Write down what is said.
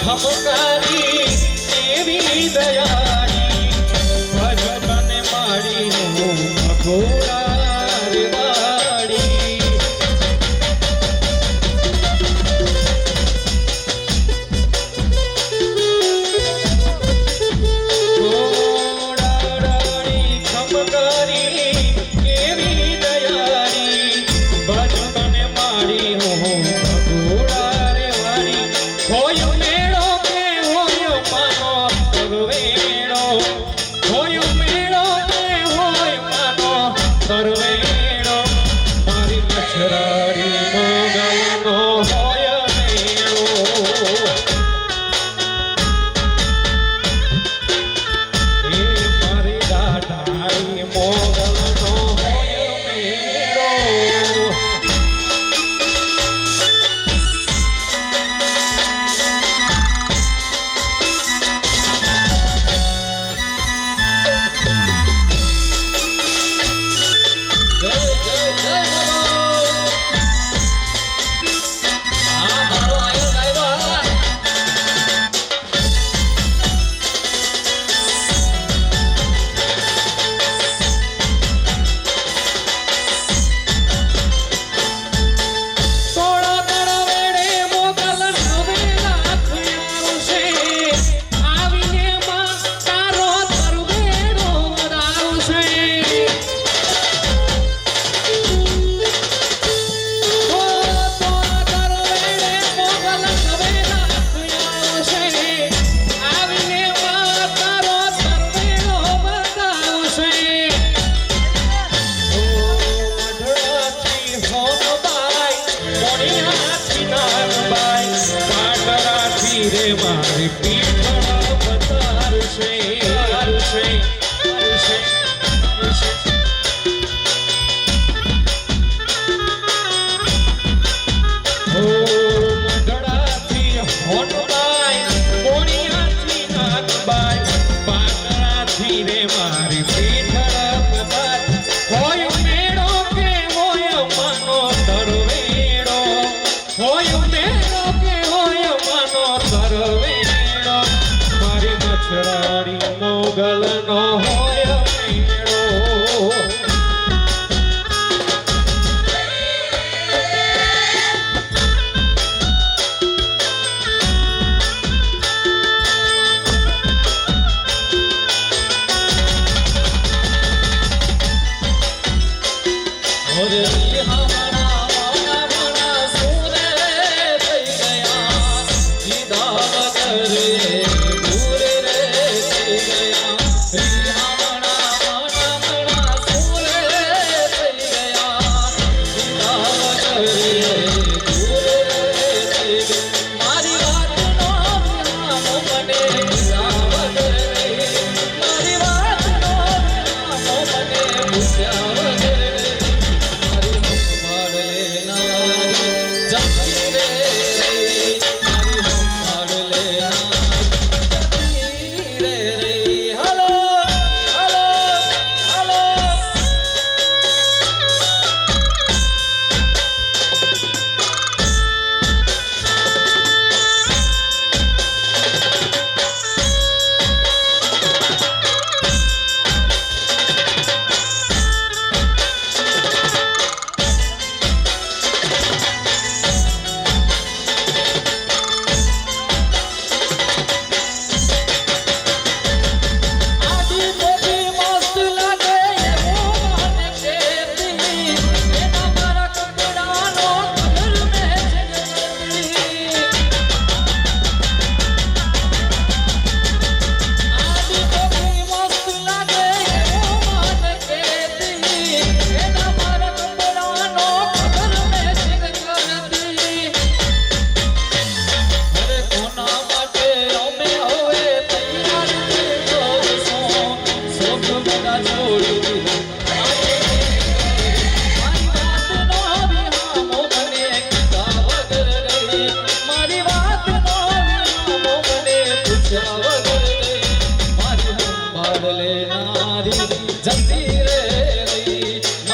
ખમકારી એવી દયાળી ભજન માડી ભગોડા રે વાડી ગોડાડી ખમકારી એવી દયાળી ભજન માડી ભગોડા રે વાડી હોય મેળો કે હોય માનો તરવેડો હોય મેળો કે હોય માનો તરવેડો મારી મચ્છરારી મોગલનો હોય મેળો એ મારી દાઢાઈ મોગલનો હોય મેળો રે મારી પીઠળ પતારશે હો મઢડાથી હોનબાઈ કોણિયાથી નાગબાઈ પાટણાથી રે મારી પીઠળ પતાર હોય મેળો કે હોય માનો તરવેડો હોય મેળો કે હોય માનો તરવેડો મારી મચ્છરાડી મોગલનો હોય મેળો જલ્દી